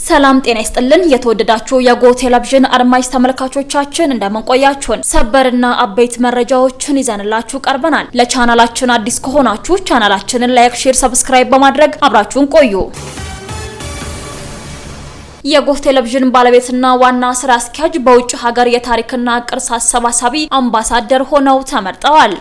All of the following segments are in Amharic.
ሰላም ጤና ይስጥልን የተወደዳችሁ የጎ ቴሌቪዥን አድማጭ ተመልካቾቻችን እንደምን ቆያችሁን ሰበርና አበይት መረጃዎችን ይዘንላችሁ ቀርበናል። ለቻናላችን አዲስ ከሆናችሁ ቻናላችንን ላይክ፣ ሼር፣ ሰብስክራይብ በማድረግ አብራችሁን ቆዩ። የጎ ቴሌቪዥን ባለቤትና ዋና ስራ አስኪያጅ በውጭ ሀገር የታሪክና ቅርስ አሰባሳቢ አምባሳደር ሆነው ተመርጠዋል።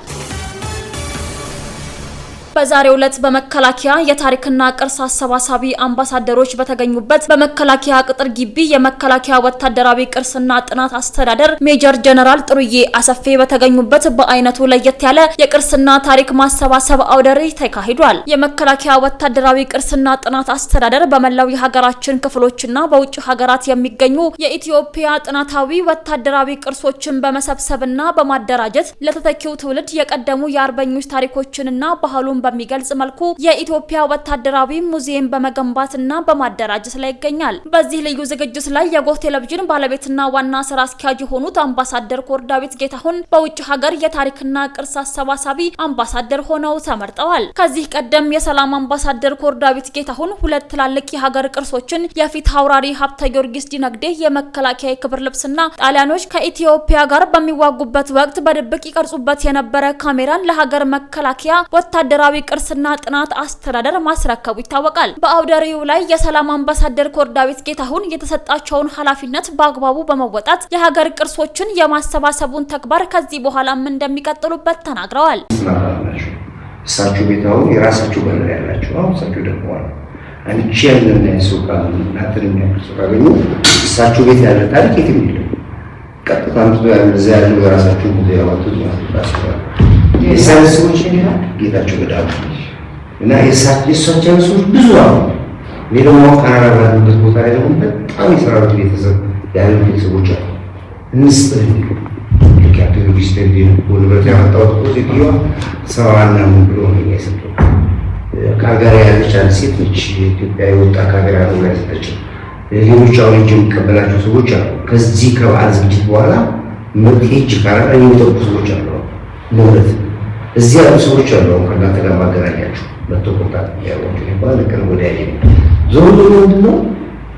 በዛሬው ዕለት በመከላከያ የታሪክና ቅርስ አሰባሳቢ አምባሳደሮች በተገኙበት በመከላከያ ቅጥር ግቢ የመከላከያ ወታደራዊ ቅርስና ጥናት አስተዳደር ሜጀር ጀነራል ጥሩዬ አሰፌ በተገኙበት በአይነቱ ለየት ያለ የቅርስና ታሪክ ማሰባሰብ አውደ ርዕይ ተካሂዷል። የመከላከያ ወታደራዊ ቅርስና ጥናት አስተዳደር በመላው የሀገራችን ክፍሎችና በውጭ ሀገራት የሚገኙ የኢትዮጵያ ጥናታዊ ወታደራዊ ቅርሶችን በመሰብሰብና በማደራጀት ለተተኪው ትውልድ የቀደሙ የአርበኞች ታሪኮችንና ባህሉን በሚገልጽ መልኩ የኢትዮጵያ ወታደራዊ ሙዚየም በመገንባትና በማደራጀት ላይ ይገኛል። በዚህ ልዩ ዝግጅት ላይ የጎ ቴሌቪዥን ባለቤትና ዋና ስራ አስኪያጅ የሆኑት አምባሳደር ኮርዳዊት ጌታሁን በውጭ ሀገር የታሪክና ቅርስ አሰባሳቢ አምባሳደር ሆነው ተመርጠዋል። ከዚህ ቀደም የሰላም አምባሳደር ኮርዳዊት ጌታሁን ሁለት ትላልቅ የሀገር ቅርሶችን የፊት አውራሪ ሀብተ ጊዮርጊስ ዲነግዴ የመከላከያ የክብር ልብስና ጣሊያኖች ከኢትዮጵያ ጋር በሚዋጉበት ወቅት በድብቅ ይቀርጹበት የነበረ ካሜራን ለሀገር መከላከያ ወታደራዊ ቅርስና ጥናት አስተዳደር ማስረከቡ ይታወቃል። በአውደ ርዕዩ ላይ የሰላም አምባሳደር ኮርዳዊት ጌታሁን የተሰጣቸውን ኃላፊነት በአግባቡ በመወጣት የሀገር ቅርሶችን የማሰባሰቡን ተግባር ከዚህ በኋላም እንደሚቀጥሉበት ተናግረዋል። እሳቸው ቤታው የራሳቸው በረር ያላቸው እሳቸው ደግሞ አንቺ ያለና የሱቃ እናትን የሚያቅርሱ ካገኙ እሳቸው ቤት ያለ ታሪክ የትም የለም። ቀጥታ ምትበ ያለ ያለው የራሳቸው ሙዚየም ያወጡት ነው። የሳይንሶች ይላል ጌታቸው ገዳሙ እና የሳቸው ሰዎች ብዙ ነው። ሌላው ካናዳ ባለበት ቦታ ላይ ደግሞ በጣም የሰራዊት ቤተሰብ ያሉ ቤተሰቦች አሉ። እንስጥል ለካቶሊክ ዲስቴንዲን ወልበት ያመጣው ፖዚቲቭ ሰዋና ምን ብሎ ነው የሚያስጠው ካጋሪ ያለች አንድ ሴት ነች። ኢትዮጵያ የወጣ ካጋሪ ነው ላይ ተጠጭ ሌሎች አሁን እጅ የሚቀበላቸው ሰዎች አሉ። ከዚህ ከበዓል ዝግጅት በኋላ መጥቼ ካናዳ የሚጠብቁ ሰዎች አሉ። ማለት እዚህ ያሉ ሰዎች አሉ። ከእናንተ ጋር ማገናኛቸው በተቆጣጣ ያወጡ ይባላል። ለከን ወደ ያለ ዞሮ ምንድነው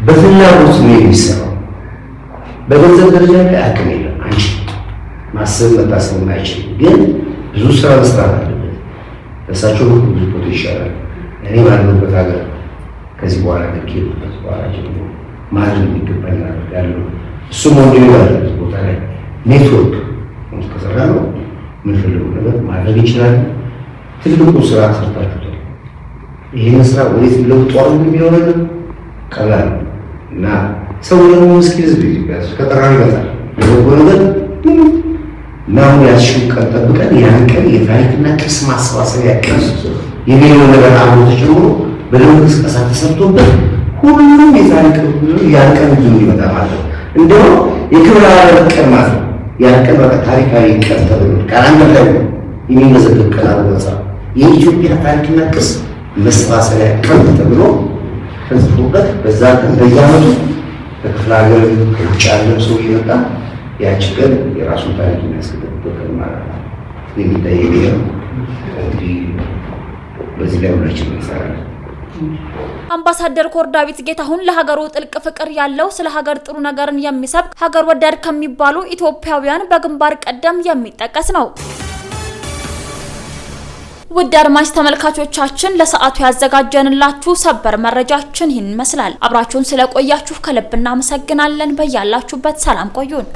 በፍላጎት ነው የሚሰራው። በገንዘብ ደረጃ ላይ አቅም የለም። አንቺ ማሰብ መታሰብ አይችልም። ግን ብዙ ስራ መስራት አለበት። ለሳቸው ብዙ ፖቴንሻል አለ። እኔ ባለሁበት ሀገር ከዚህ በኋላ ከኪሉበት በኋላ ጀምሮ ማድረግ የሚገባኝ አደርጋለሁ። እሱም ወንድ ይባላል ቦታ ላይ ኔትወርክ ከሰራ ነው ምን ፈልጉ ነገር ማድረግ ይችላል። ትልቁ ስራ ሰርታችሁታል። ይሄን ስራ ወዴት ለውጧል የሚለው ነገር ቀላል እና ሰው ደግሞ ምስኪን ህዝብ ይባላል ከተራራ ይመጣል ለወጎ ነገር ነው ያሽው ቀን ጠብቀን ያን ቀን የታሪክና ቅርስ ማሰባሰቢያ ቀን የሚለው ነገር አብሮ ተጨምሮ በደንብ እንቅስቃሴ ተሰርቶበት ሁሉም የታሪክ ያን ቀን ይመጣ ማለት እንደው የክብረ ቀን ማለት ነው። ያን ቀን በቃ ታሪካዊ ቀን ተብሎ ካላንደር ላይ የሚመዘገብ ቀን አለዛ የኢትዮጵያ ታሪክና ቅርስ መሰባሰቢያ ቀን ተብሎ ተጽፎበት በዛ ቀን በየዓመቱ በክፍለ ሀገር ከውጭ ያለው ሰው ይመጣ ያቺ ቀን የራሱን ታሪክ የሚያስቀጥልበት ቀን ማለት ነው። የሚታየው እንግዲህ በዚህ ላይ ሁላችን እንሰራለን። አምባሳደር ኮርዳዊት ጌታሁን ለሀገሩ ጥልቅ ፍቅር ያለው ስለ ሀገር ጥሩ ነገርን የሚሰብክ ሀገር ወዳድ ከሚባሉ ኢትዮጵያውያን በግንባር ቀደም የሚጠቀስ ነው። ውድ አድማጭ ተመልካቾቻችን ለሰዓቱ ያዘጋጀንላችሁ ሰበር መረጃችን ይህን ይመስላል። አብራችሁን ስለቆያችሁ ከልብ እናመሰግናለን። በያላችሁበት ሰላም ቆዩን።